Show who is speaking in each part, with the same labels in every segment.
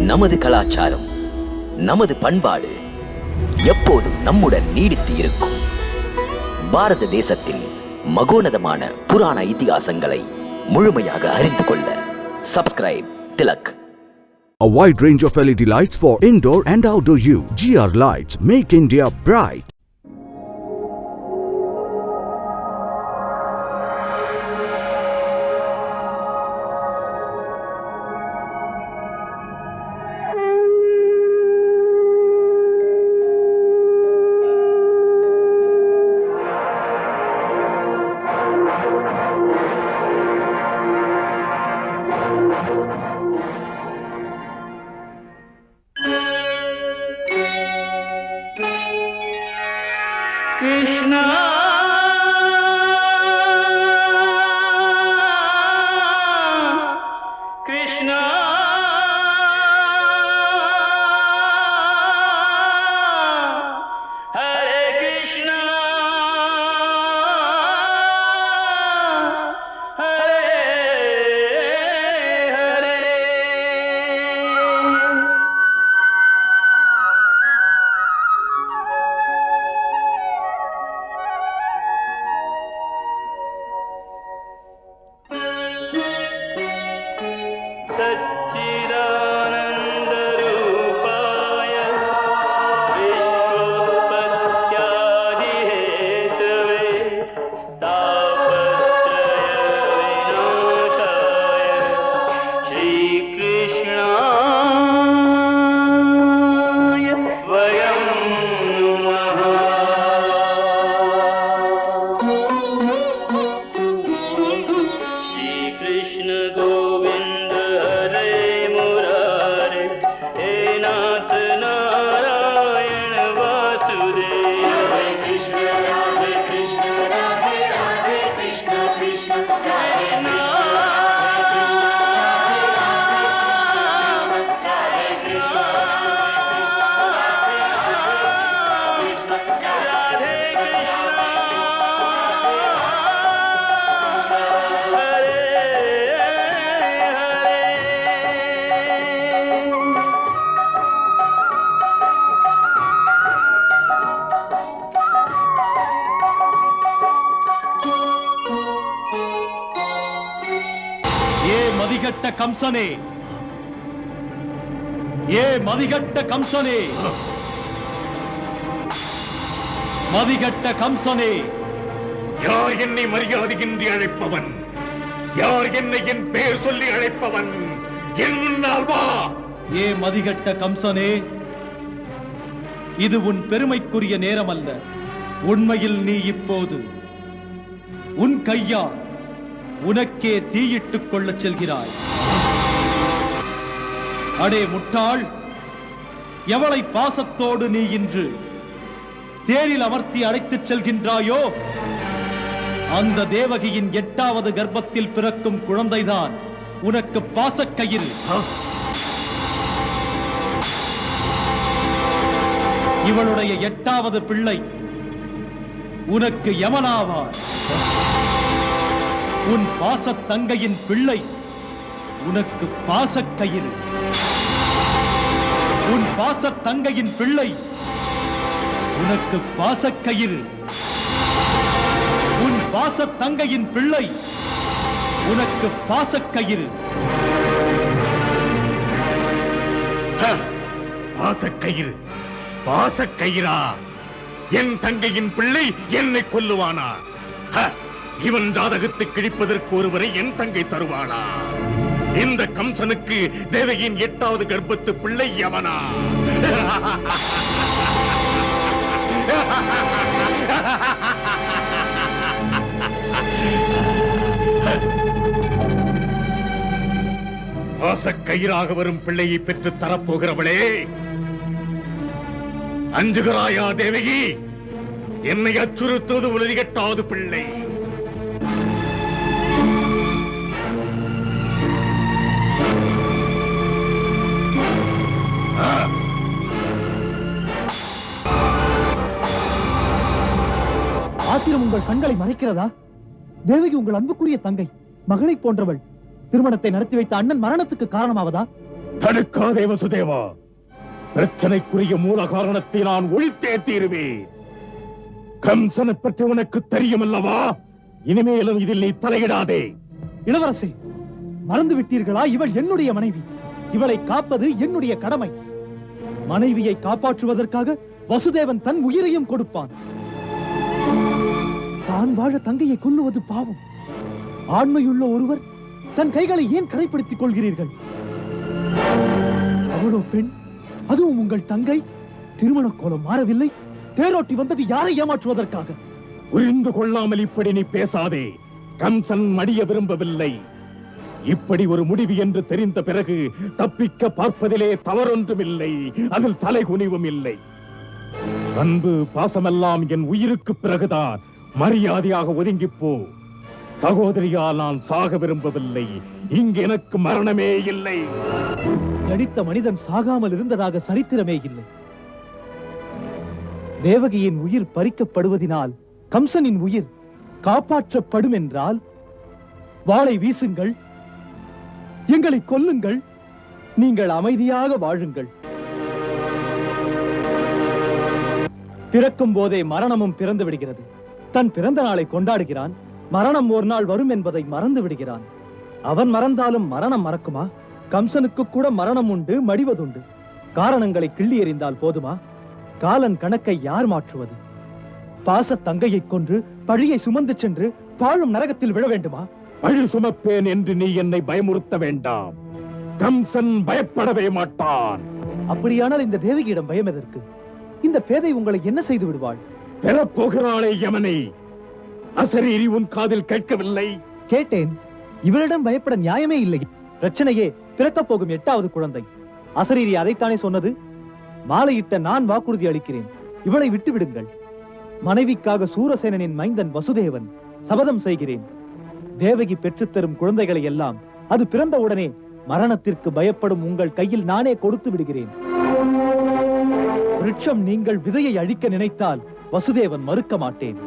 Speaker 1: நமது கலாச்சாரம், நமது பண்பாடு எப்போதும் நம்முடன் நீடித்து இருக்கும். பாரத தேசத்தின் மகோனதமான புராண இதிகாசங்களை முழுமையாக அறிந்து கொள்ள subscribe Tilak.
Speaker 2: A wide range of LED lights for indoor and outdoor use. GR Lights make India bright.
Speaker 3: Krishna Krishna Hare Krishna Hare Hare. सच्चिदानन्दरूपाय विश्वोत्पत्त्यादिहेतवे तापत्रयविनाशाय श्रीकृष्णाय वयं नमः. श्रीकृष्ण गोविन्द हरे मुरारे, हे नाथ नारायण वासुदेव. हरे कृष्ण राधे कृष्ण राधे राधे कृष्ण कृष्ण हरे
Speaker 4: ஏ மதிகட்ட கம்சனே, ஏ மதிகட்ட கம்சனே, மதிகட்ட கம்சனே,
Speaker 5: யார் என்னை மரியாதையின்றி அழைப்பவன்? யார் என்னை என் பெயர் சொல்லி அழைப்பவன்? என் முன்னால் வா.
Speaker 4: ஏ மதிகட்ட கம்சனே, இது உன் பெருமைக்குரிய நேரம் அல்ல. உண்மையில் நீ இப்போது உன் கையால் உனக்கே தீயிட்டுக் கொள்ளச் செல்கிறாய். அடே முட்டாள், எவளை பாசத்தோடு நீ இன்று தேரில் அமர்த்தி அழைத்துச் செல்கின்றாயோ, அந்த தேவகியின் 8வது கர்ப்பத்தில் பிறக்கும் குழந்தைதான் உனக்கு பாசக்கயிறு. இவளுடைய 8வது பிள்ளை உனக்கு யமனாவார். உன் பாசத் தங்கையின் பிள்ளை உனக்கு பாசக்கயிறு. உன் பாசத் தங்கையின் பிள்ளை உனக்கு பாசக்கயிறு. உன் பாசத் தங்கையின் பிள்ளை உனக்கு பாசக்கயிறு.
Speaker 5: பாசக்கயிறு, பாசக்கயிறா? என் தங்கையின் பிள்ளை என்னை கொல்லுவானா? இவன் ஜாதகத்தை கிழிப்பதற்கு ஒருவரை என் தங்கை தருவாளா? இந்த கம்சனுக்கு தேவகியின் 8வது கர்ப்பத்து பிள்ளை யமனா? பாசக்கயிறாக வரும் பிள்ளையை பெற்று தரப்போகிறவளே, அஞ்சுகிறாயா தேவகி? என்னை அச்சுறுத்துவது உனது 8வது பிள்ளை.
Speaker 6: ஆத்திரம் உங்கள் கண்களை மறைக்கிறதா? தேவகி உங்கள் அன்புக்குரிய தங்கை, மகளை போன்றவள். திருமணத்தை நடத்தி வைத்த அண்ணன் மரணத்துக்கு காரணமாவதா?
Speaker 5: தடுக்காதே வசுதேவா. பிரச்சனைக்குரிய மூல காரணத்தை நான் ஒழித்தே தீருவேன். கம்சனை பற்றி உனக்கு தெரியும் அல்லவா? இனிமேலும் இதில் நீ தலையிடாதே.
Speaker 6: இளவரசே, மறந்து விட்டீர்களா? இவள் என்னுடைய மனைவி. இவளை காப்பது என்னுடைய கடமை. மனைவியை காப்பாற்றுவதற்காக வசுதேவன் தன் உயிரையும் கொடுப்பான். தான் வாழ தங்கையை கொல்லுவது பாவம். ஆண்மையுள்ள ஒருவர் தன் கைகளை ஏன் கரைப்படுத்திக் கொள்கிறீர்கள்? அவளோ பெண், அதுவும் உங்கள் தங்கை. திருமண கோலம் மாறவில்லை. தேரோட்டி வந்தது யாரை ஏமாற்றுவதற்காக?
Speaker 5: புரிந்து கொள்ளாமல் இப்படி நீ பேசாதே. கம்சன் மடிய விரும்பவில்லை. இப்படி ஒரு முடிவு என்று தெரிந்த பிறகு தப்பிக்க பார்ப்பதிலே தவறொன்றுமில்லை. அதில் தலைகுனிவும் இல்லை. அன்பு பாசமெல்லாம் என் உயிருக்கு பிறகுதான். மரியாதையாக ஒதுங்கிப்போ. சகோதரியால் நான் சாக விரும்பவில்லை. இங்கு எனக்கு மரணமே இல்லை.
Speaker 6: ஜடித்த மனிதன் சாகாமல் இருந்ததாக சரித்திரமே இல்லை. தேவகியின் உயிர் பறிக்கப்படுவதினால் கம்சனின் உயிர் காப்பாற்றப்படும் என்றால் வாளை வீசுங்கள், எங்களை கொல்லுங்கள், நீங்கள் அமைதியாக வாழுங்கள். பிறக்கும் போதே மரணமும் பிறந்து விடுகிறது. தன் பிறந்த நாளை கொண்டாடுகிறான். மரணம் ஒரு நாள் வரும் என்பதை மறந்து விடுகிறான். அவன் மறந்தாலும் மரணம் மறக்குமா? கம்சனுக்கு கூட மரணம் உண்டு, மடிவதுண்டு. காரணங்களை கிள்ளி எறிந்தால் போதுமா? காலன் கணக்கை யார் மாற்றுவது? பாச தங்கையை கொன்று பழியை சுமந்து சென்று பாழும் நரகத்தில் விழ வேண்டுமா?
Speaker 5: பழி சுமப்பேன் என்று நீ என்னை பயமுறுத்த வேண்டாம். கம்சன் பயப்படவே மாட்டான்.
Speaker 6: அப்படியானால் இந்த தேவகியிடம் பயம் எதற்கு? இந்த பேதை உங்களை என்ன செய்து விடுவாள்?
Speaker 5: பெறப்போகிறாளே யமனை. அசரீரி உன் காதில் கேட்கவில்லை?
Speaker 6: கேட்டேன். இவளிடம் பயப்பட நியாயமே இல்லை. பிரச்சனையே பிறக்கப் போகும் 8வது குழந்தை. அசரீரி அதைத்தானே சொன்னது? மாலையிட்ட நான் வாக்குறுதி அளிக்கிறேன். இவளை விட்டு விடுங்கள். மனைவிக்காக சூரசேனனின் மைந்தன் வசுதேவன் சபதம் செய்கிறேன். தேவகி பெற்றுத்தரும் குழந்தைகளை எல்லாம் அது பிறந்த உடனே மரணத்திற்கு பயப்படும் உங்கள் கையில் நானே கொடுத்து விடுகிறேன். விருட்சம் நீங்கள் விதையை அழிக்க நினைத்தால் வசுதேவன் மறுக்க மாட்டேன்.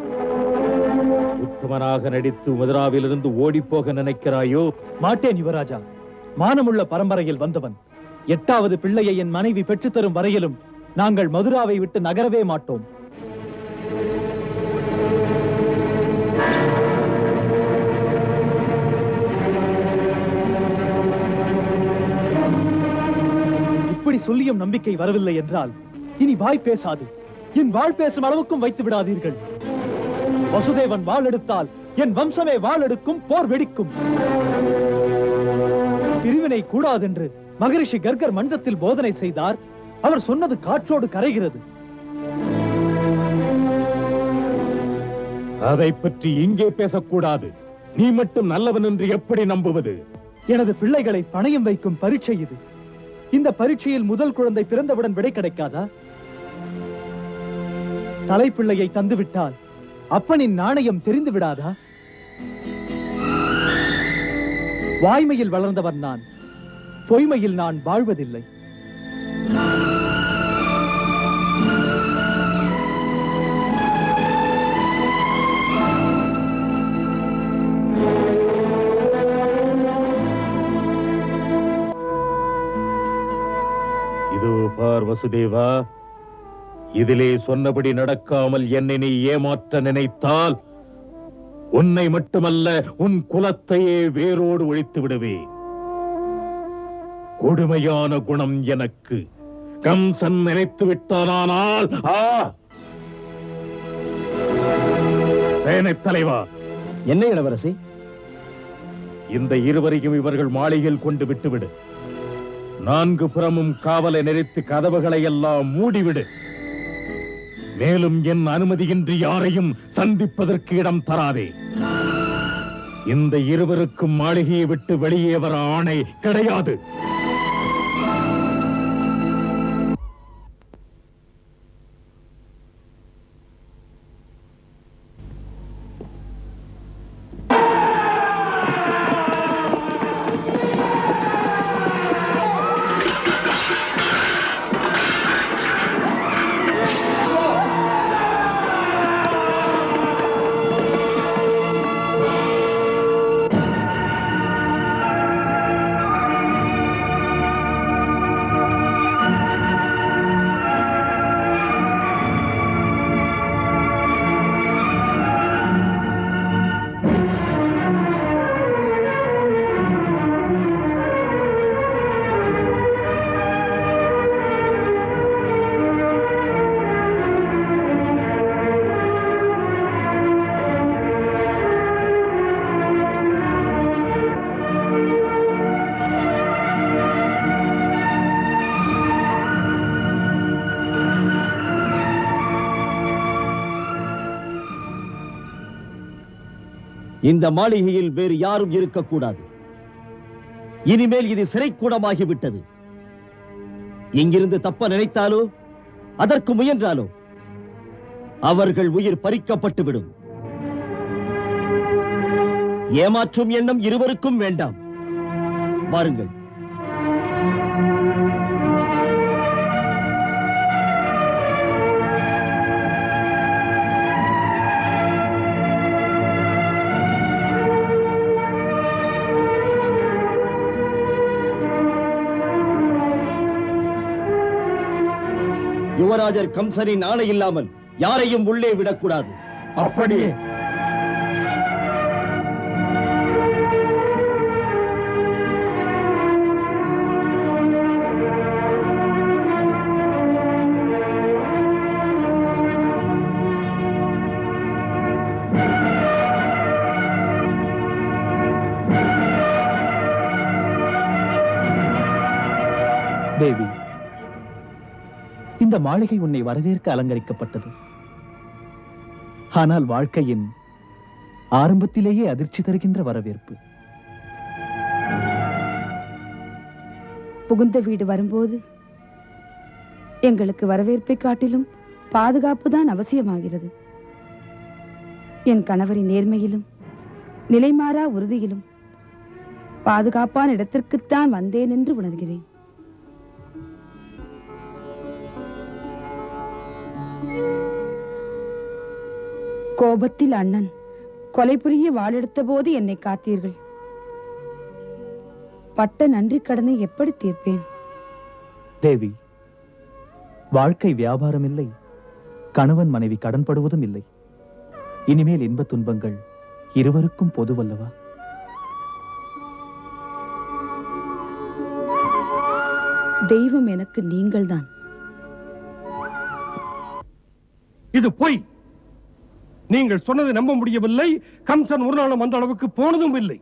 Speaker 5: உத்தமனாக நடித்து மதுராவிலிருந்து ஓடி போக நினைக்கிறாயோ?
Speaker 6: மாட்டேன் யுவராஜா. மானமுள்ள பரம்பரையில் வந்தவன். 8வது பிள்ளையை என் மனைவி பெற்றுத்தரும் வரையிலும் நாங்கள் மதுராவை விட்டு நகரவே மாட்டோம். இப்படி சொல்லியும் நம்பிக்கை வரவில்லை என்றால் இனி வாய் பேசாது. என் வாழ் பேசும் அளவுக்கும் வைத்து விடாதீர்கள். வசுதேவன் வாள் எடுத்தால் என் வம்சமே வாள் எடுக்கும், போர் வெடிக்கும். பிரிவினை கூடாதென்று மகரிஷி கர்கர் மன்றத்தில் போதனை செய்தார். அவர் சொன்னது காற்றோடு கரைகிறது.
Speaker 5: அதை பற்றி இங்கே பேசக்கூடாது. நீ மட்டும் நல்லவன் என்று எப்படி நம்புவது?
Speaker 6: எனது பிள்ளைகளை பணயம் வைக்கும் பரீட்சை இது. இந்த பரீட்சையில் முதல் குழந்தை பிறந்தவுடன் விடை கிடைக்காதா? தலைப்பிள்ளையை தந்துவிட்டால் அப்பனின் நாணயம் தெரிந்து விடாதா? வாய்மையில் வளர்ந்தவன் நான். பொய்மையில் நான் வாழ்வதில்லை.
Speaker 5: இதோ பார் வசுதேவா, இதிலே சொன்னபடி நடக்காமல் என்னை நீ ஏமாற்ற நினைத்தால் உன்னை மட்டுமல்ல உன் குலத்தையே வேரோடு ஒழித்து விடுவேன். கொடுமையான குணம் எனக்கு. கம்சன் நினைத்து விட்டானால் சேனைத் தலைவா.
Speaker 6: என்ன இளவரசி?
Speaker 5: இந்த இருவரையும் இவர்கள் மாளிகையில் கொண்டு விட்டுவிடு. 4 புறமும் காவலை நிறுத்தி கதவுகளை எல்லாம் மூடிவிடு. மேலும் என் அனுமதியின்றி யாரையும் சந்திப்பதற்கு இடம் தராதே. இந்த இருவருக்கும் மாளிகையை விட்டு வெளியே வர ஆணை கிடையாது.
Speaker 7: இந்த மாளிகையில் வேறு யாரும் இருக்கக்கூடாது. இனிமேல் இது சிறைக்கூடமாகிவிட்டது. இங்கிருந்து தப்ப நினைத்தாலோ அதற்கு முயன்றாலோ அவர்கள் உயிர் பறிக்கப்பட்டுவிடும். ஏமாற்றும் எண்ணம் இருவருக்கும் வேண்டாம். வாருங்கள். யுவராஜர் கம்சனின் ஆணை இல்லாமல் யாரையும் உள்ளே விடக்கூடாது.
Speaker 5: அப்படியே.
Speaker 6: தேவி, இந்த மாளிகை உன்னை வரவேற்க அலங்கரிக்கப்பட்டது. ஆனால் வாழ்க்கையின் ஆரம்பத்திலேயே அதிர்ச்சி தருகின்ற வரவேற்பு.
Speaker 8: புகுந்த வீடு வரும்போது எங்களுக்கு வரவேற்பை காட்டிலும் பாதுகாப்பு தான் அவசியமாகிறது. என் கணவரின் நேர்மையிலும் நிலைமாறா உறுதியிலும் பாதுகாப்பான இடத்திற்குத்தான் வந்தேன் என்று உணர்கிறேன். கோபத்தில் அண்ணன் கொலை புரிய வாளெடுத்த போது என்னை காத்தீர்கள். பட்ட நன்றி கடனை எப்படி தீர்ப்பேன்?
Speaker 6: தேவி, வாழ்க்கை வியாபாரம் இல்லை, கணவன் மனைவி கடன்படுவதும் இல்லை. இனிமேல் இன்பத் துன்பங்கள் இருவருக்கும் பொதுவல்லவா?
Speaker 8: தெய்வம் எனக்கு நீங்கள்தான்.
Speaker 5: இது பொய். நீங்கள் சொன்னதை நம்ப முடியவில்லை. கம்சன் ஒரு நாளும் அந்த அளவுக்கு போனதும் இல்லை.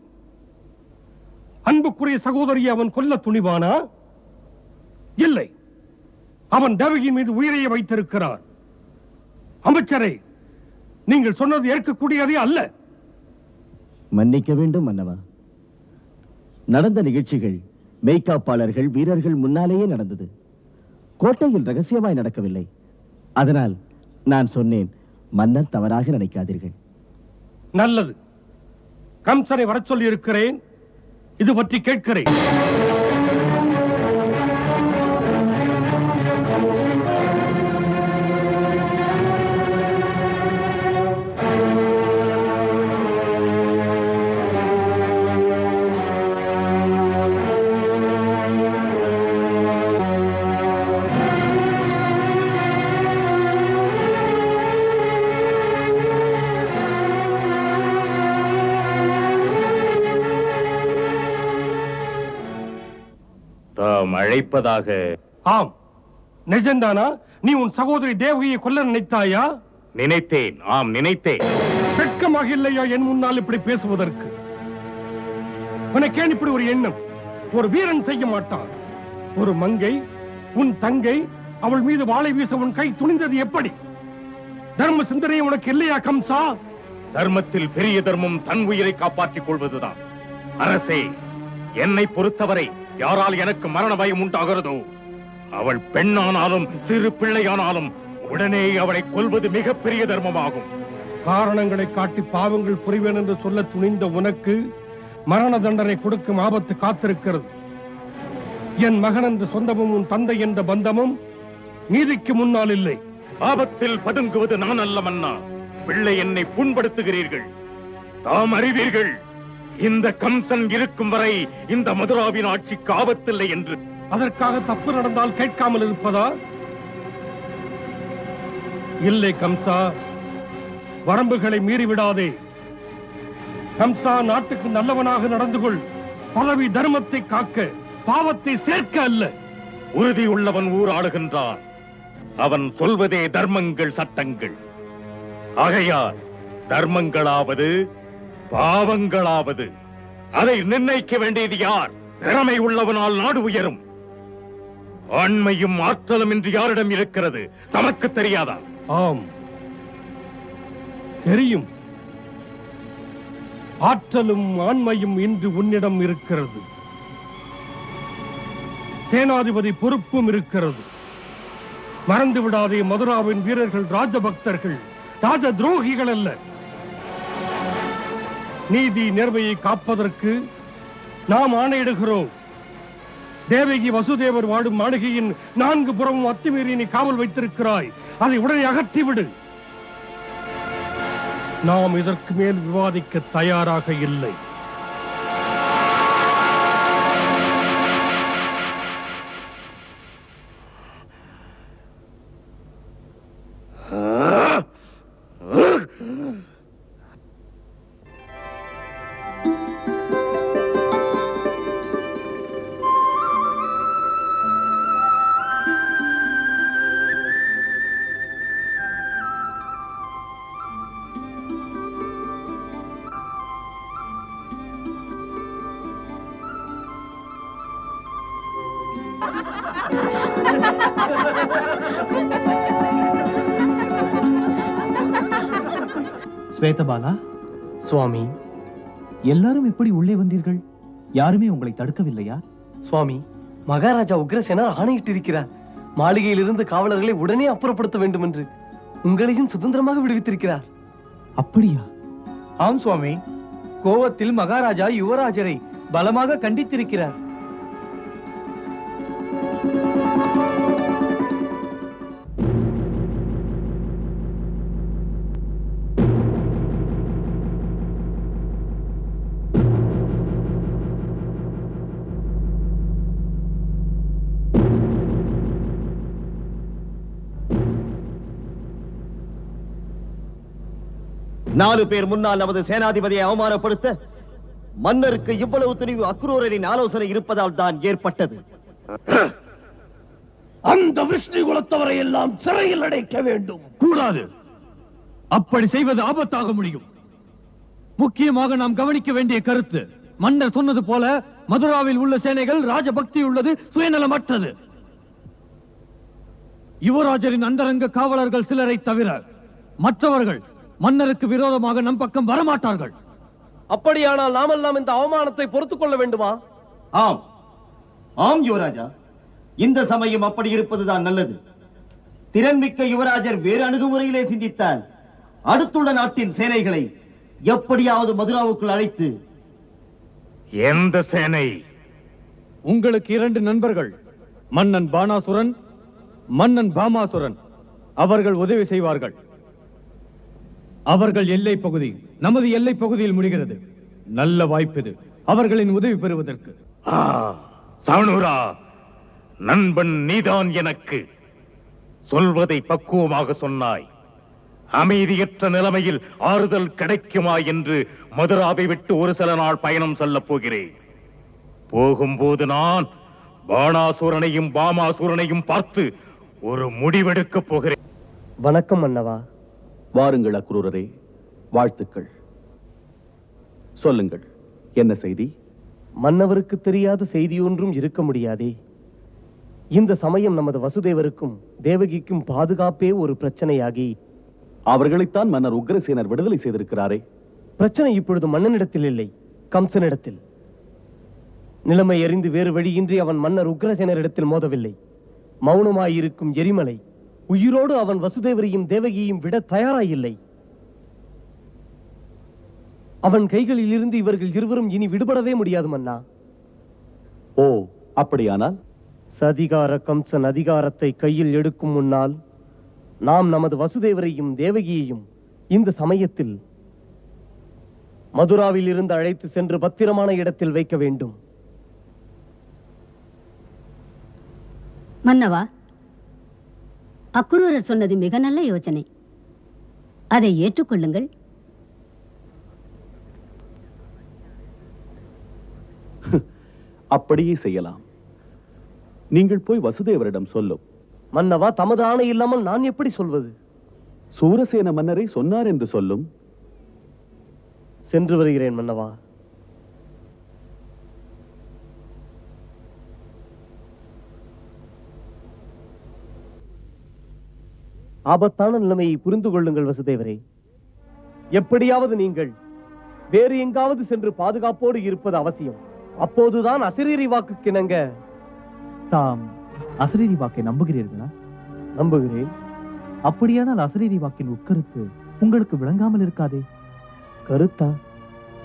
Speaker 5: அன்புக்குரிய சகோதரியை அவன் கொல்ல துணிவானா? இல்லை. அவன் தேவகியின் மீது உயிரையே வைத்திருக்கிறான். அமைச்சரே, நீங்கள் சொன்னது ஏற்கக்கூடியதே அல்ல.
Speaker 7: மன்னிக்க வேண்டும் மன்னவா. நடந்த நிகழ்ச்சிகள் மெய்காப்பாளர்கள் வீரர்கள் முன்னாலேயே நடந்தது. கோட்டையில் ரகசியமாய் நடக்கவில்லை. அதனால் நான் சொன்னேன். மன்னர் தவறாக நினைக்காதீர்கள்.
Speaker 5: நல்லது. கம்சனை வரச் சொல்லி இருக்கிறேன். இது பற்றி கேட்கிறேன்.
Speaker 9: அழைப்பதாக.
Speaker 5: ஆம், நிஜம்தானா? நீ உன் சகோதரி தேவகியை கொல்ல நினைத்தாயா?
Speaker 9: நினைத்தேன். ஆம், நினைத்தேன்.
Speaker 5: வெட்கமாக இல்லையா என் முன்னால் இப்படி பேசுவதற்கு? உனக்கேன் இப்படி ஒரு எண்ணம்? ஒரு வீரன் செய்ய மாட்டான். ஒரு மங்கை, உன் தங்கை, அவள் மீது வாளை வீச உன் கை துணிந்தது எப்படி? தர்ம சிந்தனை உனக்கு இல்லையா கம்சா?
Speaker 9: தர்மத்தில் பெரிய தர்மம் தன் உயிரை காப்பாற்றிக் கொள்வதுதான். அரசே, என்னை பொறுத்தவரை யாரால் எனக்கு மரண பயம் உண்டாகிறதோ, அவள் பெண்ணானாலும் சிறு பிள்ளையானாலும் உடனே அவளை கொல்வது மிகப்பெரிய தர்மமாகும்.
Speaker 5: காரணங்களை காட்டி பாவங்கள் புரிவேன் என்று சொல்ல துணிந்த உனக்கு மரண தண்டனை கொடுக்கும் ஆபத்து காத்திருக்கிறது. என் மகன் என்ற சொந்தமும் உன் தந்தை என்ற பந்தமும் நீதிக்கு முன்னால் இல்லை.
Speaker 9: ஆபத்தில் பதுங்குவது நான் அல்ல மன்னா. பிள்ளை என்னை புண்படுத்துகிறீர்கள். தாம் அறிவீர்கள், இந்த கம்சன் இருக்கும் வரை இந்த மதுராவின் ஆட்சிக்கு ஆபத்தில்லை என்று.
Speaker 5: அதற்காக தப்பு நடந்தால் கேட்காமல் இருப்பதா? இல்லை கம்சா, வரம்புகளை மீறிவிடாதே. கம்சா, நாட்டுக்கு நல்லவனாக நடந்து கொள். பதவி தர்மத்தை காக்க, பாவத்தை சேர்க்க அல்ல.
Speaker 9: உறுதி உள்ளவன் ஊர் ஆளுகின்றான். அவன் சொல்வதே தர்மங்கள் சட்டங்கள். ஆகையால் தர்மங்களாவது பாவங்களாவது அதை நிர்ணயிக்க வேண்டியது யார்? திறமை உள்ளவனால் நாடு உயரும். ஆண்மையும் ஆற்றலும் இன்று யாரிடம் இருக்கிறது? தமக்கு தெரியாதா?
Speaker 5: ஆம், தெரியும். ஆற்றலும் ஆண்மையும் இன்று உன்னிடம் இருக்கிறது. சேனாதிபதி பொறுப்பும் இருக்கிறது. மறந்து விடாதே, மதுராவின் வீரர்கள் ராஜபக்தர்கள், ராஜ துரோகிகள் அல்ல. நீதி நேர்மையை காப்பதற்கு நாம் ஆணையிடுகிறோம். தேவகி வசுதேவர் வாடும் மாளிகையின் 4 புறமும் அத்துமீறி நீ காவல் வைத்திருக்கிறாய். அதை உடனே அகற்றிவிடு. நாம் இதற்கு மேல் விவாதிக்க தயாராக இல்லை.
Speaker 6: ஸ்வேதபாலா,
Speaker 7: சுவாமி,
Speaker 6: எல்லாரும் எப்படி உள்ளே வந்தீர்கள்? யாருமே உங்களை தடுக்கவில்லையா?
Speaker 7: சுவாமி, மகாராஜா உக்ரசேனர் ஆணையிட்டிருக்கிறார். மாளிகையிலிருந்து காவலர்களை உடனே அப்புறப்படுத்த வேண்டும் என்று. உங்களையும் சுதந்திரமாக விடுவித்திருக்கிறார்.
Speaker 6: அப்படியா?
Speaker 7: ஆம் சுவாமி.
Speaker 6: கோவத்தில் மகாராஜா யுவராஜரை பலமாக கண்டித்திருக்கிறார்.
Speaker 7: நாலு பேர் முன்னால் நமது சேனாதிபதியை அவமானப்படுத்த மன்னருக்கு இவ்வளவு துணிவு அக்ரூரரின் ஆலோசனை இருப்பதால் தான் ஏற்பட்டது.
Speaker 5: அந்த விஷ்ணு குலத்தவரை எல்லாம் சிறையில் அடைக்க வேண்டும்.
Speaker 4: கூடாது. அப்படி செய்வது ஆபத்தாக முடியும். முக்கியமாக நாம் கவனிக்க வேண்டிய கருத்து, மன்னர் சொன்னது போல மதுராவில் உள்ள சேனைகள் ராஜபக்தி உள்ளது, சுயநலமற்றது. யுவராஜரின் அந்தரங்க காவலர்கள் சிலரை தவிர மற்றவர்கள் மன்னருக்கு விரோதமாக நம் பக்கம் வரமாட்டார்கள்.
Speaker 7: அப்படியானால் நாமெல்லாம் இந்த அவமானத்தை பொறுத்துக் கொள்ள வேண்டுமா? ஆம், ஆம் யுவராஜா. இந்த சமயம் அப்படி இருப்பதுதான் நல்லது. திறன்மிக்க யுவராஜர் வேறு அணுகுமுறையிலே சிந்தித்தால் அடுத்துள்ள நாட்டின் சேனைகளை எப்படியாவது மதுராவுக்குள் அழைத்து.
Speaker 9: எந்த சேனை?
Speaker 4: உங்களுக்கு 2 நண்பர்கள், மன்னன் பானாசுரன், மன்னன் பாமாசுரன். அவர்கள் உதவி செய்வார்கள். அவர்கள் எல்லை பகுதி நமது எல்லை பகுதியில் முடிகிறது. நல்ல வாய்ப்பு இது அவர்களின் உதவி பெறுவதற்கு.
Speaker 9: சாணூரா, நண்பன் நீதான் எனக்கு. சொல்வதை பக்குவமாக சொன்னாய். அமைதியற்ற நிலைமையில் ஆறுதல் கிடைக்குமா என்று மதுராவை விட்டு ஒரு சில நாள் பயணம் செல்லப் போகிறேன். போகும்போது நான் பானாசுரனையும் பாமாசுரனையும் பார்த்து ஒரு முடிவெடுக்கப் போகிறேன்.
Speaker 7: வணக்கம் மன்னவா.
Speaker 10: வாருங்கள் அக்ரூரரே, வாழ்த்துக்கள். சொல்லுங்கள், என்ன செய்தி?
Speaker 7: மன்னவருக்கு தெரியாத செய்தி ஒன்றும் இருக்க முடியாதே. இந்த சமயம் நமது வசுதேவருக்கும் தேவகிக்கும் பாதுகாப்பே ஒரு பிரச்சனையாகி.
Speaker 10: அவர்களைத்தான் மன்னர் உக்ரசேனர் விடுதலை செய்திருக்கிறாரே.
Speaker 7: பிரச்சனை இப்பொழுது மன்னனிடத்தில் இல்லை, கம்சனிடத்தில். நிலைமை அறிந்து வேறு வழியின்றி அவன் மன்னர் உக்ரசேனரிடத்தில் மோதவில்லை. மௌனமாயிருக்கும் எரிமலை உயிரோடு அவன் வசுதேவரையும் தேவகியையும் விட தயாராயில்லை. அவன் கைகளில் இருந்து இவர்கள் இருவரும் இனி விடுபடவே முடியாது மன்னா.
Speaker 10: ஓ, அப்படியானால்?
Speaker 7: சதிகார கம்சன் அதிகாரத்தை கையில் எடுக்கும் முன்னால் நாம் நமது வசுதேவரையும் தேவகியையும் இந்த சமயத்தில் மதுராவில் இருந்து அழைத்து சென்று பத்திரமான இடத்தில் வைக்க வேண்டும்.
Speaker 11: மன்னவா, அக்ரூரர் சொன்னது மிக நல்ல யோசனை. அதை ஏற்றுக்கொள்ளுங்கள்.
Speaker 10: அப்படியே செய்யலாம். நீங்கள் போய் வசுதேவரிடம் சொல்லும்.
Speaker 7: மன்னவா, தமது ஆணை இல்லாமல் நான் எப்படி சொல்வது?
Speaker 10: சூரசேன மன்னரை சொன்னார் என்று சொல்லும்.
Speaker 7: சென்று வருகிறேன் மன்னவா. ஆபத்தான நிலைமையை புரிந்து கொள்ளுங்கள் வசுதேவரே. எப்படியாவது நீங்கள் வேறு எங்காவது சென்று பாதுகாப்போடு இருப்பது அவசியம். அப்போதுதான் அசரீரி வாக்குக்கிணங்க.
Speaker 6: தாம் அசரீரி வாக்கை நம்புகிறீர்களா?
Speaker 7: நம்புகிறேன்.
Speaker 6: அப்படியானால் அசரீரி வாக்கின் உட்கருத்து உங்களுக்கு விளங்காமல் இருக்காதே.
Speaker 7: கருத்தா?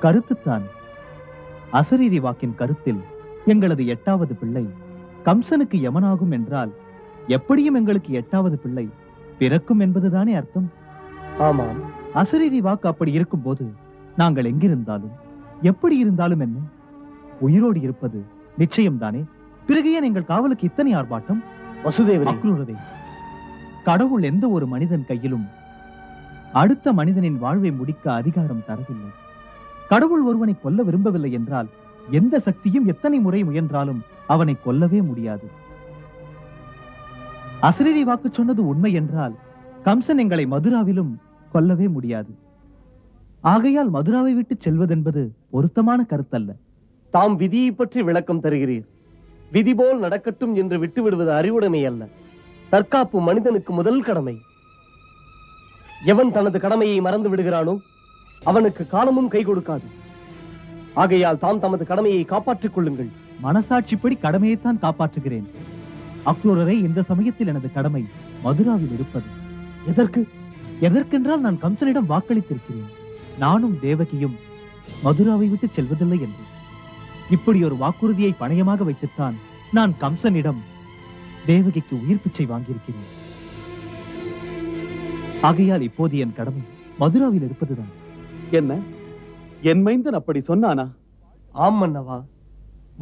Speaker 6: கருத்துத்தான். அசரீரி வாக்கின் கருத்தில் எங்களது 8வது பிள்ளை கம்சனுக்கு யமனாகும் என்றால் எப்படியும் எங்களுக்கு 8வது பிள்ளை பிறக்கும் என்பதுதானே அர்த்தம்.
Speaker 7: ஆமாம்.
Speaker 6: அசரீரி வாக்கு அப்படி இருக்கும் போது நாங்கள் எங்கிருந்தாலும் எப்படி இருந்தாலும் என்ன, உயிரோடு இருப்பது நிச்சயம்தானே. பிறகு ஏன் எங்கள் காவலுக்கு இத்தனை ஆர்ப்பாட்டம்?
Speaker 7: வசுதேவரே,
Speaker 6: கடவுள் எந்த ஒரு மனிதன் கையிலும் அடுத்த மனிதனின் வாழ்வை முடிக்க அதிகாரம் தரவில்லை. கடவுள் ஒருவனை கொல்ல விரும்பவில்லை என்றால் எந்த சக்தியும் எத்தனை முறை முயன்றாலும் அவனை கொல்லவே முடியாது. அசரீரி வாக்கு சொன்னது உண்மை என்றால் கம்சன் எங்களை மதுராவிலும் கொல்லவே முடியாது. ஆகையால் மதுராவை விட்டு செல்வதென்பது பொருத்தமான கருத்தல்ல.
Speaker 7: தாம் விதியை பற்றி விளக்கம் தருகிறீர். விதி போல் நடக்கட்டும் என்று விட்டு விடுவது அறிவுடைமை அல்ல. தற்காப்பு மனிதனுக்கு முதல் கடமை. எவன் தனது கடமையை மறந்து விடுகிறானோ அவனுக்கு காலமும் கை கொடுக்காது. ஆகையால் தாம் தமது கடமையை காப்பாற்றிக் கொள்ளுங்கள்.
Speaker 6: மனசாட்சிப்படி கடமையைத்தான் காப்பாற்றுகிறேன். அக்ரூரரை இந்த சமயத்தில் எனது கடமை மதுராவில் இருப்பது.
Speaker 7: எதற்கு?
Speaker 6: எதற்கென்றால் நான் கம்சனிடம் வாக்களித்திருக்கிறேன். நானும் தேவகியும் மதுராவை விட்டு செல்வதில்லை என்று. இப்படி ஒரு வாக்குறுதியை பணயமாக வைத்துத்தான் நான் கம்சனிடம் தேவகிக்கு உயிர் பிச்சை வாங்கியிருக்கிறேன். ஆகையால் இப்போது என் கடமை மதுராவில் இருப்பதுதான்.
Speaker 10: என்ன, என் மைந்தன் அப்படி சொன்னானா?
Speaker 7: ஆம் மன்னவா.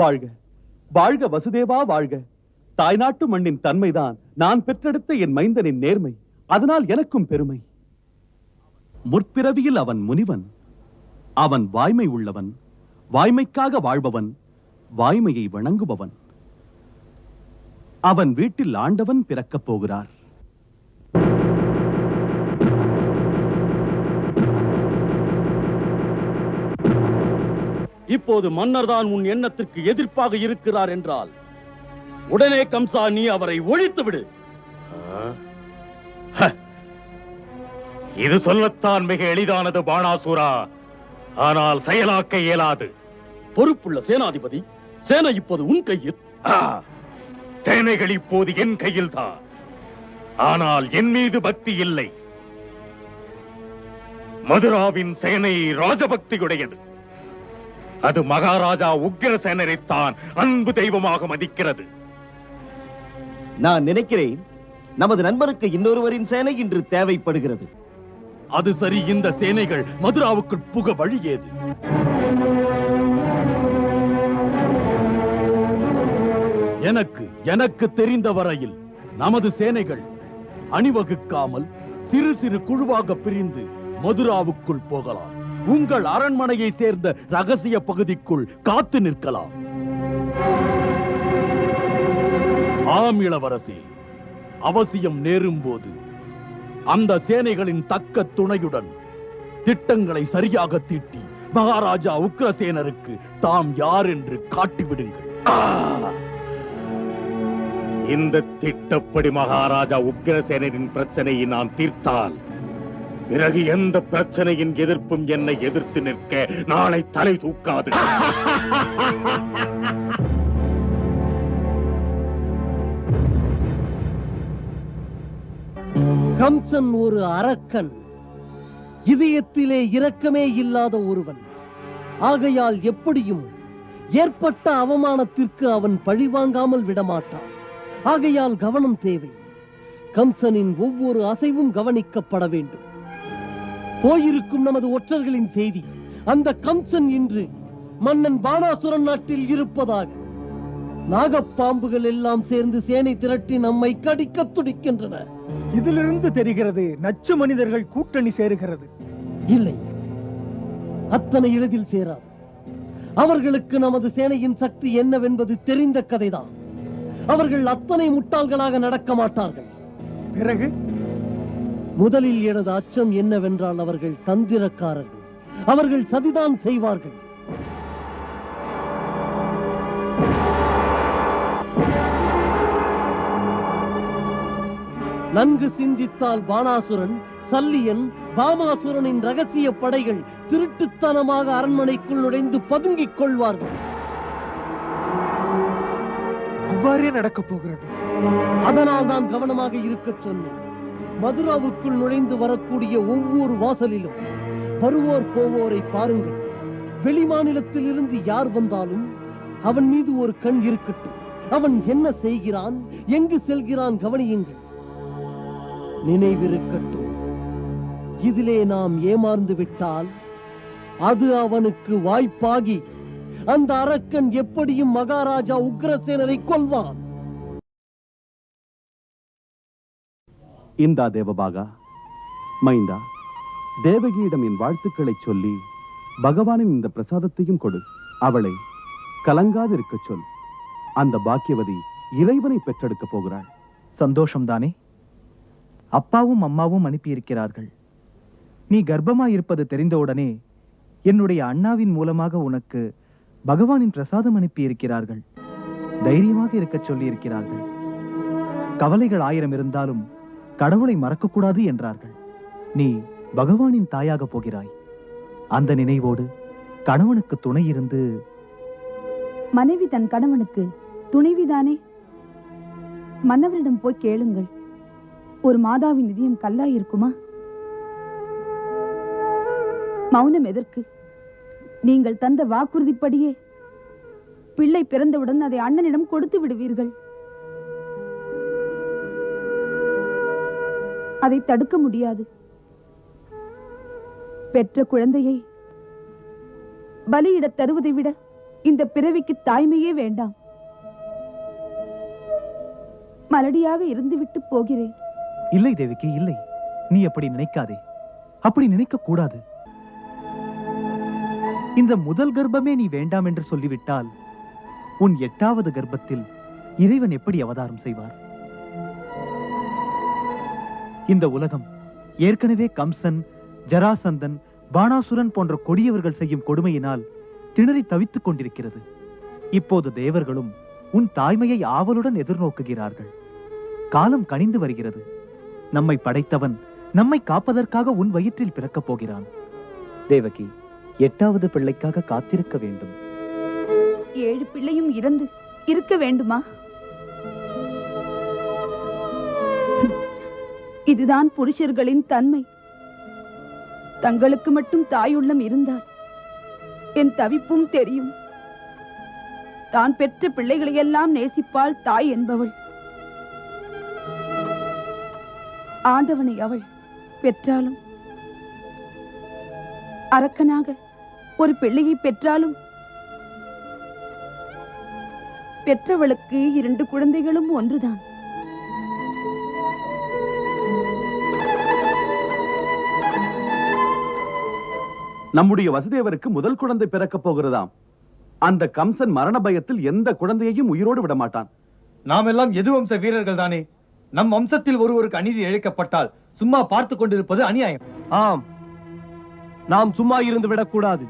Speaker 10: வாழ்க வாழ்க வசுதேவா வாழ்க. தாய்நாட்டு மண்ணின் தன்மைதான் நான் பெற்றெடுத்த என் மைந்தனின் நேர்மை. அதனால் எனக்கும் பெருமை. முற்பிறவியில் அவன் முனிவன். அவன் வாய்மை உள்ளவன், வாய்மைக்காக வாழ்பவன், வாய்மையை வணங்குபவன். அவன் வீட்டில் ஆண்டவன் பிறக்கப் போகிறார்.
Speaker 5: இப்போது மன்னர் தான் உன் எண்ணத்திற்கு எதிர்ப்பாக இருக்கிறார் என்றால் உடனே கம்சா நீ அவரை ஒழித்து விடு.
Speaker 9: இது சொல்லத்தான் மிக எளிதானது பாணாசுரா, ஆனால் செயலாக்க இயலாது.
Speaker 5: பொறுப்புள்ள சேனாதிபதி, சேனை இப்போது உன் கையில்.
Speaker 9: சேனைகள் இப்போது என் கையில் தான். ஆனால் என் மீது பக்தி இல்லை. மதுராவின் சேனை ராஜபக்தியுடையது. அது மகாராஜா உக்கிரசேனரைத்தான் அன்பு தெய்வமாக மதிக்கிறது.
Speaker 7: நான் நினைக்கிறேன் நமது நண்பருக்கு இன்னொருவரின் சேனை இன்று தேவைப்படுகிறது.
Speaker 5: அது சரி, இந்த சேனைகள் மதுராவுக்குள் புக வழி ஏது? எனக்கு தெரிந்த வரையில் நமது சேனைகள் அணிவகுக்காமல் சிறு சிறு குழுவாக பிரிந்து மதுராவுக்குள் போகலாம். உங்கள் அரண்மனையை சேர்ந்த ரகசிய பகுதிக்குள் காத்து நிற்கலாம். ஆம் இளவரசி, அவசியம் நேரும் போது அந்த சேனைகளின் தக்க துணையுடன் திட்டங்களை சரியாக தீட்டி மகாராஜா உக்கிரசேனருக்கு தாம் யார் என்று காட்டிவிடுங்கள்.
Speaker 9: இந்த திட்டப்படி மகாராஜா உக்கிரசேனரின் பிரச்சனையை நான் தீர்த்தால் பிறகு எந்த பிரச்சனையின் எதிர்ப்பும் என்னை எதிர்த்து நிற்க நாளை தலை தூக்காது.
Speaker 7: கம்சன் ஒரு அரக்கன், இதயத்திலே இரக்கமே இல்லாத ஒருவன். ஆகையால் எப்படியும் ஏற்பட்ட அவமானத்திற்கு அவன் பழிவாங்காமல் விடமாட்டான். ஆகையால் கவனம் தேவை. கம்சனின் ஒவ்வொரு அசைவும் கவனிக்கப்பட வேண்டும். போயிருக்கும் நமது ஒற்றர்களின் செய்தி, அந்த கம்சன் இன்று மன்னன் பாணாசுரன் நாட்டில் இருப்பதாக. நாகப்பாம்புகள் எல்லாம் சேர்ந்து சேனை திரட்டி நம்மை கடிக்க துடிக்கின்றன.
Speaker 12: இதிலிருந்து தெரிகிறது நச்சு மனிதர்கள் கூட்டணி சேருகிறது.
Speaker 7: இல்லை, அத்தனை எளிதில் சேராது. அவர்களுக்கு நமது சேனையின் சக்தி என்னவென்பது தெரிந்த கதைதான். அவர்கள் அத்தனை முட்டாள்களாக நடக்க மாட்டார்கள்.
Speaker 12: பிறகு
Speaker 7: முதலில் எனது அச்சம் என்னவென்றால் அவர்கள் தந்திரக்காரர்கள். அவர்கள் சதிதான் செய்வார்கள்.
Speaker 13: நன்கு சிந்தித்தால் பானாசுரன், சல்லியன், பாமாசுரனின் ரகசிய படைகள் திருட்டுத்தனமாக அரண்மனைக்குள் நுழைந்து பதுங்கிக் கொள்வார்கள்.
Speaker 12: அவ்வாறே நடக்கப் போகிறது.
Speaker 13: அதனால் தான் கவனமாக இருக்க சொன்னேன். மதுராவுக்குள் நுழைந்து வரக்கூடிய ஒவ்வொரு வாசலிலும் வருவோர் போவோரை பாருங்கள். வெளி மாநிலத்தில் இருந்து யார் வந்தாலும் அவன் மீது ஒரு கண் இருக்கட்டும். அவன் என்ன செய்கிறான், எங்கு செல்கிறான் கவனியுங்கள். நினைவிருக்கட்டும், இதிலே நாம் ஏமாந்து விட்டால் அது அவனுக்கு வாய்ப்பாகி அந்த அரக்கன் எப்படியும் மகாராஜா உக்ரசேனரை கொல்வான்.
Speaker 10: இந்தா தேவபாகா, மைந்தா, தேவகியிடம் என் வாழ்த்துக்களை சொல்லி பகவானின் இந்த பிரசாதத்தையும் கொடு. அவளை கலங்காதிருக்க சொல். அந்த பாக்கியவதி இறைவனை பெற்றெடுக்க போகிறாள்.
Speaker 6: சந்தோஷம்தானே? அப்பாவும் அம்மாவும் அனுப்பியிருக்கிறார்கள். நீ கர்ப்பமாயிருப்பது தெரிந்தவுடனே என்னுடைய அண்ணாவின் மூலமாக உனக்கு பகவானின் பிரசாதம் அனுப்பியிருக்கிறார்கள். தைரியமாக இருக்க சொல்லி இருக்கிறார்கள். கவலைகள் 1000 இருந்தாலும் கடவுளை மறக்கக்கூடாது என்றார்கள். நீ பகவானின் தாயாக போகிறாய். அந்த நினைவோடு கணவனுக்கு துணை இருந்து.
Speaker 8: மனைவி தன் கணவனுக்கு துணைவிதானே? மன்னவரிடம் போய் கேளுங்கள். ஒரு மாதாவின் இதயம் கல்லாயிருக்குமா? மௌனம் எதற்கு? நீங்கள் தந்த வாக்குறுதிப்படியே பிள்ளை பிறந்தவுடன் அதை அண்ணனிடம் கொடுத்து விடுவீர்கள். அதை தடுக்க முடியாது. பெற்ற குழந்தையை பலியிடத் தருவதை விட இந்த பிறவிக்கு தாய்மையே வேண்டாம். மலடியாக இருந்துவிட்டு போகிறேன்.
Speaker 6: இல்லை தேவிக்கு, இல்லை. நீ அப்படி நினைக்காதே. அப்படி நினைக்க கூடாது. இந்த முதல் கர்ப்பமே நீ வேண்டாம் என்று சொல்லிவிட்டால் உன் 8வது கர்ப்பத்தில் இறைவன் எப்படி அவதாரம் செய்வார்? இந்த உலகம் ஏற்கனவே கம்சன், ஜராசந்தன், பானாசுரன் போன்ற கொடியவர்கள் செய்யும் கொடுமையினால் திணறி தவித்துக் கொண்டிருக்கிறது. இப்போது தேவர்களும் உன் தாய்மையை ஆவலுடன் எதிர்நோக்குகிறார்கள். காலம் கனிந்து வருகிறது. நம்மை படைத்தவன் நம்மை காப்பதற்காக உன் வயிற்றில் பிறக்கப் போகிறான். தேவகி, 8வது பிள்ளைக்காக காத்திருக்க வேண்டும்.
Speaker 8: 7 பிள்ளையும் இறந்து இருக்க வேண்டுமா? இதுதான் புருஷர்களின் தன்மை. தங்களுக்கு மட்டும் தாயுள்ளம் இருந்தால் என் தவிப்பும் தெரியும். தான் பெற்ற பிள்ளைகளை எல்லாம் நேசிப்பாள் தாய் என்பவள். ஆண்டவனை அவள் பெற்றாலும், அரக்கனாக ஒரு பிள்ளையை பெற்றாலும், பெற்றவளுக்கு 2 குழந்தைகளும் ஒன்றுதான்.
Speaker 10: நம்முடைய வசுதேவருக்கு முதல் குழந்தை பிறக்கப் போகிறதாம். அந்த கம்சன் மரண பயத்தில் எந்த குழந்தையையும் உயிரோடு விட மாட்டான்.
Speaker 4: நாம் எல்லாம் எது வம்ச வீரர்கள் தானே. நம் வம்சத்தில் ஒருவருக்கு அநீதி இழைக்கப்பட்டால் சும்மா பார்த்து கொண்டிருப்பது அநியாயம்.
Speaker 13: ஆம், நாம் சும்மா இருந்து விடக்கூடாது.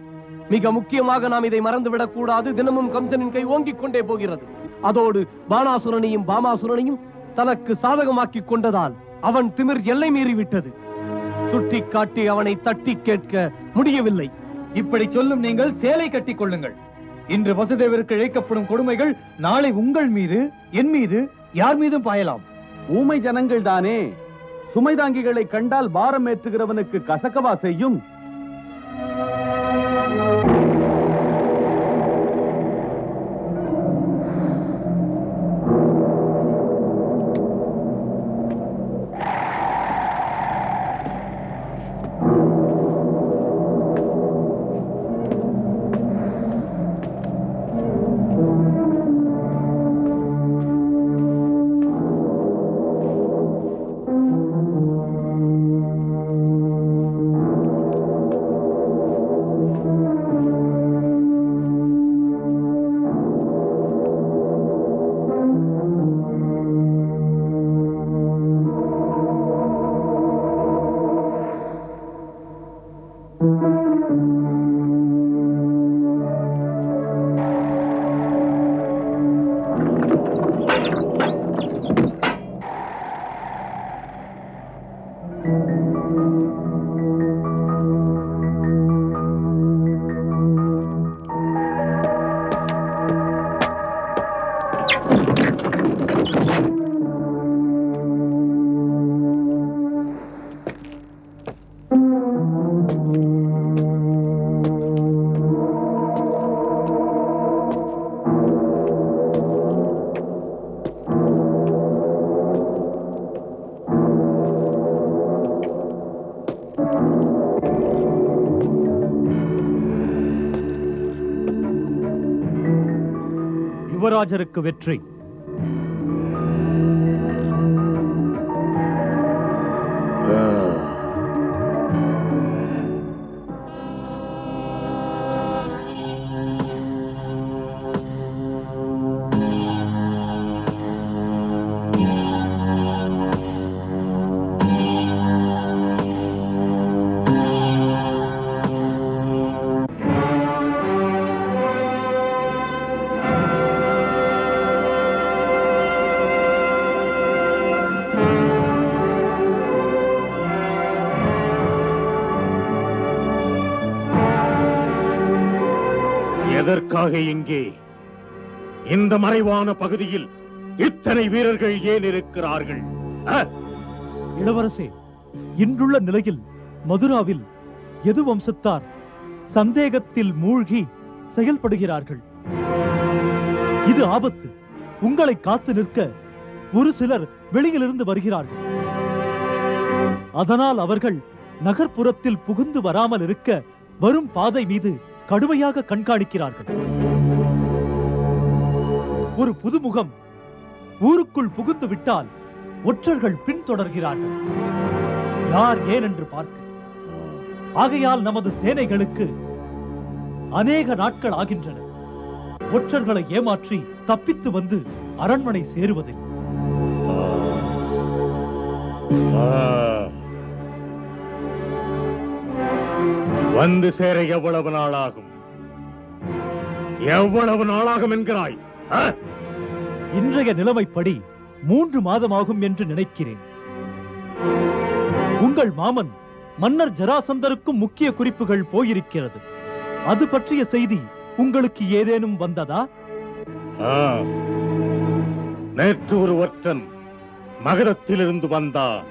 Speaker 13: மிக முக்கியமாக நாம் இதை மறந்து விடக்கூடாது. தினமும் கம்சனின் கை ஓங்கிக் கொண்டே போகிறது. அதோடு பானாசுரனையும் பாமாசுரனையும் தனக்கு சாதகமாக்கிக் கொண்டதால் அவன் திமிர் எல்லை மீறிவிட்டது. சுட்டி காட்டி அவனை தட்டி கேட்க முடியவில்லை.
Speaker 4: இப்படி சொல்லும் நீங்கள் சேலை கட்டிக் கொள்ளுங்கள். இன்று வசுதேவருக்கு இழைக்கப்படும் கொடுமைகள் நாளை உங்கள் மீது, என் மீது, யார் மீதும் பாயலாம்.
Speaker 10: ஊமை ஜனங்கள் தானே. சுமைதாங்கிகளை கண்டால் பாரம் ஏற்றுகிறவனுக்கு கசக்கவா செய்யும்?
Speaker 4: யுவராஜருக்கு வெற்றி.
Speaker 5: எதற்காக இங்கே இந்த மறைவான பகுதியில் இத்தனை வீரர்கள் ஏன் இருக்கிறார்கள்?
Speaker 6: இளவரசே, இன்றுள்ள நிலையில் மதுராவில் எது வம்சத்தார் சந்தேகத்தில் மூழ்கி செயல்படுகிறார்கள். இது ஆபத்து. உங்களை காத்து நிற்க ஒரு சிலர் வெளியிலிருந்து வருகிறார்கள். அதனால் அவர்கள் நகர்ப்புறத்தில் புகுந்து வராமல் இருக்க வரும் பாதை மீது கடுமையாக கண்காணிக்கிறார்கள். ஒரு புதுமுகம் ஊருக்குள் புகுந்து விட்டால் ஒற்றர்கள் பின்தொடர்கிறார்கள். யார் ஏன் என்று பார்க்க. ஆகையால் நமது சேனைகளுக்கு அநேக நாட்கள் ஆகின்றன ஒற்றர்களை ஏமாற்றி தப்பித்து வந்து அரண்மனை சேருவதில்.
Speaker 5: வந்து சேர எவ்வளவு நாளாகும்? எவ்வளவு நாளாகும் என்கிறாய்?
Speaker 6: இன்றைய நிலைமைப்படி 3 மாதமாகும் என்று நினைக்கிறேன். உங்கள் மாமன் மன்னர் ஜராசந்தருக்கும் முக்கிய குறிப்புகள் போயிருக்கிறது. அது பற்றிய செய்தி உங்களுக்கு ஏதேனும் வந்ததா?
Speaker 5: நேற்று ஒரு ஒற்றன் மகதத்திலிருந்து வந்தான்.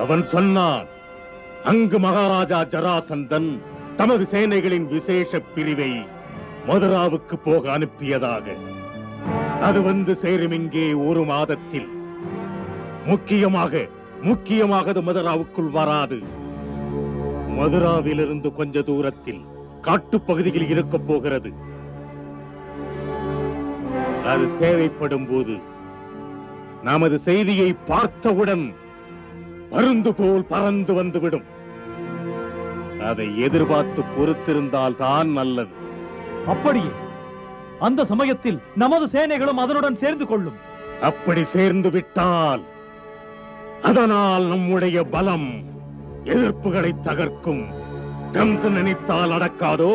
Speaker 5: அவன் சொன்னான், அங்கு மகாராஜா ஜராசந்தன் தமது சேனைகளின் விசேஷ பிரிவை மதுராவுக்கு போக அனுப்பியதாக. அது வந்து சேரும் இங்கே 1 மாதத்தில். முக்கியமாக அது மதுராவுக்குள் வராது. மதுராவிலிருந்து கொஞ்ச தூரத்தில் காட்டுப்பகுதியில் இருக்க போகிறது. அது தேவைப்படும் போது நமது செய்தியை பார்த்தவுடன் பருந்து போல் பறந்து வந்துவிடும். அதை எதிர்பார்த்து பொறுத்திருந்தால் தான் நல்லது.
Speaker 6: அப்படியே அந்த சமயத்தில் நமது சேனைகளும் அதனுடன் சேர்ந்து கொள்ளும்.
Speaker 5: அப்படி சேர்ந்து விட்டால் அதனால் நம்முடைய பலம் எதிர்ப்புகளை தகர்க்கும். கம்சன் நினைத்தால் நடக்காதோ?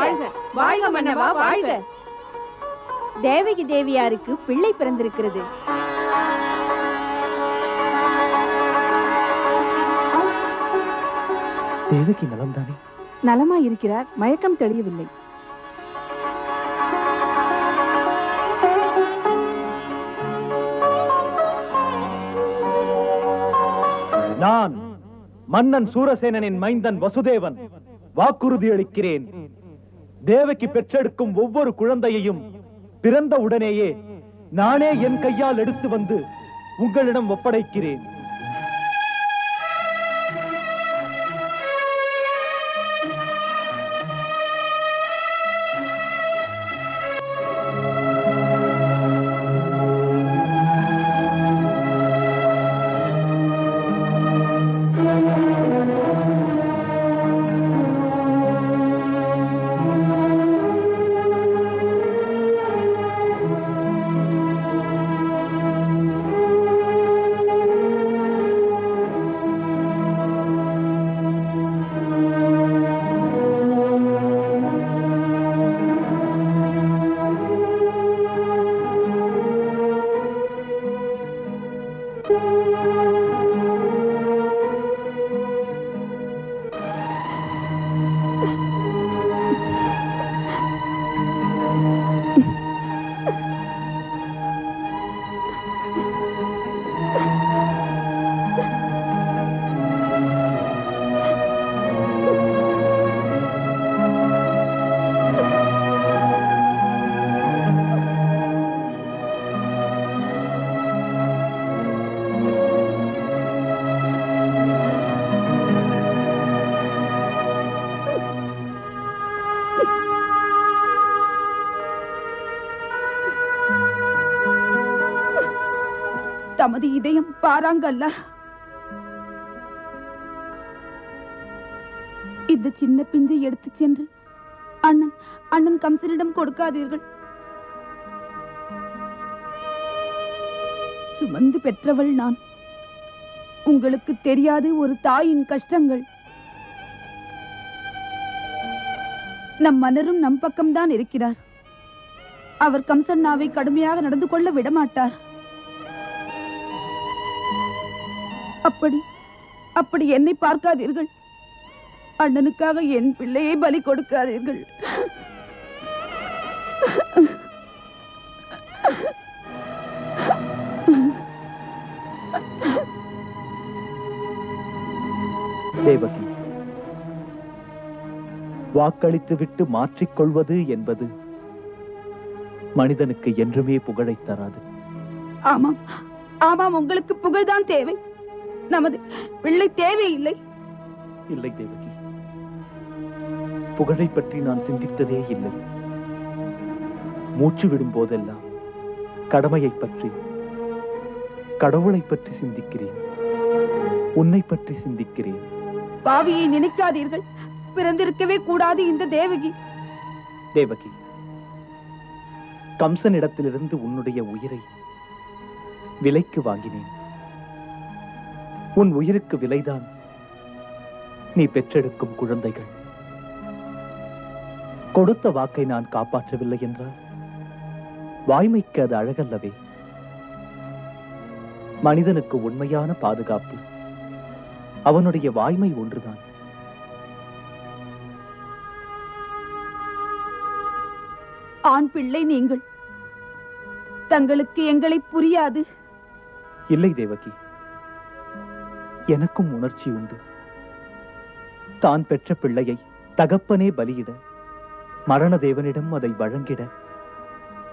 Speaker 8: வாழ்க வாழ்க மன்னவா வாழ்க.
Speaker 14: தேவகி தேவியாருக்கு பிள்ளை பிறந்திருக்கிறது.
Speaker 6: தேவகி நலம்தானே?
Speaker 8: நலமாய் இருக்கிறார். மயக்கம் தெளியவில்லை.
Speaker 6: நான் மன்னன் சூரசேனனின் மைந்தன் வசுதேவன் வாக்குறுதி அளிக்கிறேன். தேவகி பெற்றெடுக்கும் ஒவ்வொரு குழந்தையையும் பிறந்த உடனேயே நானே என் கையால் எடுத்து வந்து உங்களிடம் ஒப்படைக்கிறேன்.
Speaker 8: தமது இதயம் பாராங்கல்ல. இந்த சின்ன பிஞ்சை எடுத்து சென்று அண்ணன் கம்சனிடம் கொடுக்காதீர்கள். சுமந்து பெற்றவள் நான். உங்களுக்கு தெரியாது ஒரு தாயின் கஷ்டங்கள். நம் மன்னரும் நம் பக்கம்தான் இருக்கிறார். அவர் கம்சன்னாவை கடுமையாக நடந்து கொள்ள விடமாட்டார். அப்படி என்னை பார்க்காதீர்கள். அண்ணனுக்காக என் பிள்ளையை பலி கொடுக்காதீர்கள்.
Speaker 6: தேவகி, வாக்களித்து விட்டு மாற்றிக்கொள்வது என்பது மனிதனுக்கு என்றுமே புகழை தராது.
Speaker 8: ஆமாம் ஆமாம், உங்களுக்கு புகழ்தான் தேவை. நமது பிள்ளை தேவையில்லை.
Speaker 6: இல்லை தேவகி, புகழை பற்றி நான் சிந்தித்ததே இல்லை. மூச்சு விடும் போதெல்லாம் கடமையை பற்றி, கடவுளை பற்றி சிந்திக்கிறேன். உன்னை பற்றி சிந்திக்கிறேன்.
Speaker 8: பாவியை நினைக்காதீர்கள். பிறந்திருக்கவே கூடாது இந்த தேவகி.
Speaker 6: தேவகி, கம்சனிடத்திலிருந்து உன்னுடைய உயிரை விலைக்கு வாங்கினேன். உன் உயிருக்கு விலைதான் நீ பெற்றெடுக்கும் குழந்தைகள். கொடுத்த வாக்கை நான் காப்பாற்றவில்லை என்றால் வாய்மைக்கு அது அழகல்லவே. மனிதனுக்கு உண்மையான பாதுகாப்பு அவனுடைய வாய்மை ஒன்றுதான்.
Speaker 8: ஆண் பிள்ளை நீங்கள். தங்களுக்கு எங்களை புரியாது.
Speaker 6: இல்லை தேவகி, எனக்கும் உணர்ச்சி உண்டு. தான் பெற்ற பிள்ளையை தகப்பனே பலியிட, மரண தேவனிடம் அதை வழங்கிட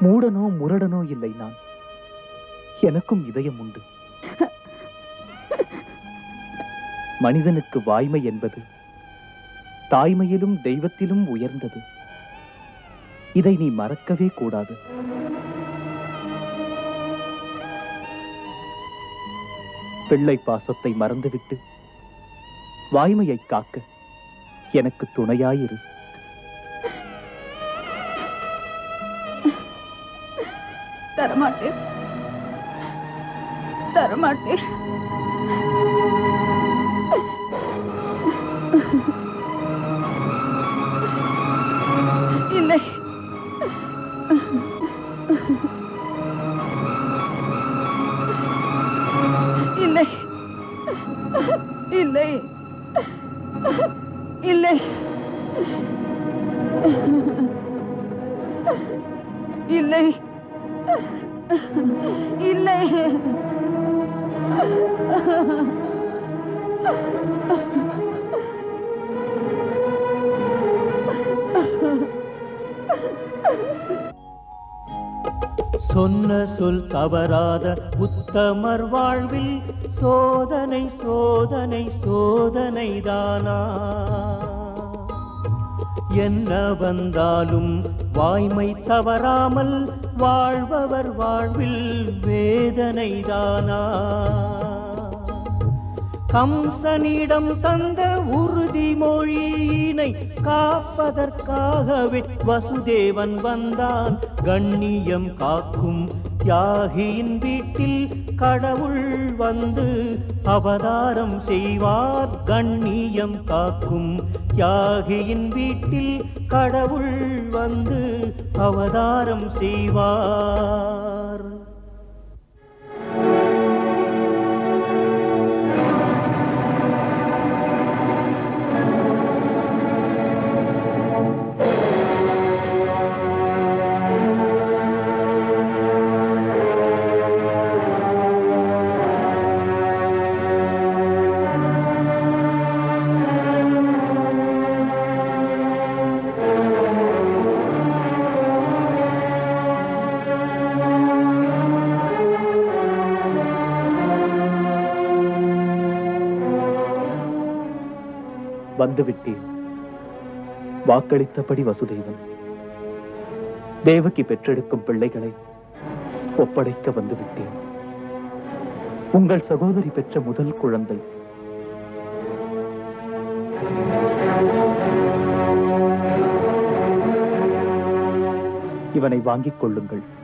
Speaker 6: மூடனோ முரடனோ இல்லை நான். எனக்கும் இதயம் உண்டு. மனிதனுக்கு வாய்மை என்பது தாய்மையிலும் தெய்வத்திலும் உயர்ந்தது. இதை நீ மறக்கவே கூடாது. பிள்ளை பாசத்தை மறந்துவிட்டு வாய்மையை காக்க எனக்கு துணையாயிரு.
Speaker 8: தரமாட்டேன், தரமாட்டேன். இல்லை, இல்லை, இல்லை, இல்லை, இல்லை, இல்லை.
Speaker 3: சொன்ன சொல் தவறாத உத்தமர் வாழ்வில் சோதனை சோதனை சோதனைதானா? என்ன வந்தாலும் வாய்மை தவறாமல் வாழ்பவர் வாழ்வில் வேதனைதானா? கம்சனிடம் தந்த உறுதிமொழியினை காப்பதற்காகவே வசுதேவன் வந்தான். கண்ணியம் காக்கும் தியாகியின் வீட்டில் கடவுள் வந்து அவதாரம் செய்வார். கண்ணியம் காக்கும் தியாகியின் வீட்டில் கடவுள் வந்து அவதாரம் செய்வார்.
Speaker 6: வந்துவிட்டேன். வாக்களித்தபடி வசுதேவன் தேவகி பெற்றெடுக்கும் பிள்ளைகளை ஒப்படைக்க வந்துவிட்டேன். உங்கள் சகோதரி பெற்ற முதல் குழந்தை. இவனை வாங்கிக் கொள்ளுங்கள்.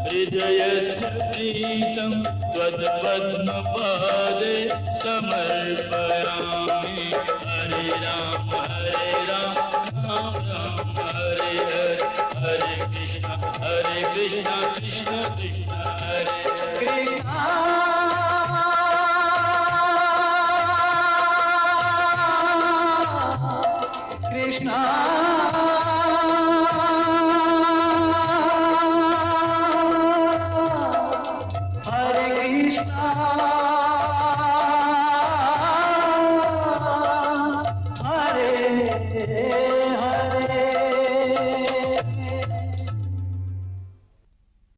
Speaker 15: हृदयस्य प्रीतं त्वत्पद्मपादे समर्पयामि। हरे राम राम राम हरे हरे, हरे कृष्ण कृष्ण कृष्ण हरे कृष्ण।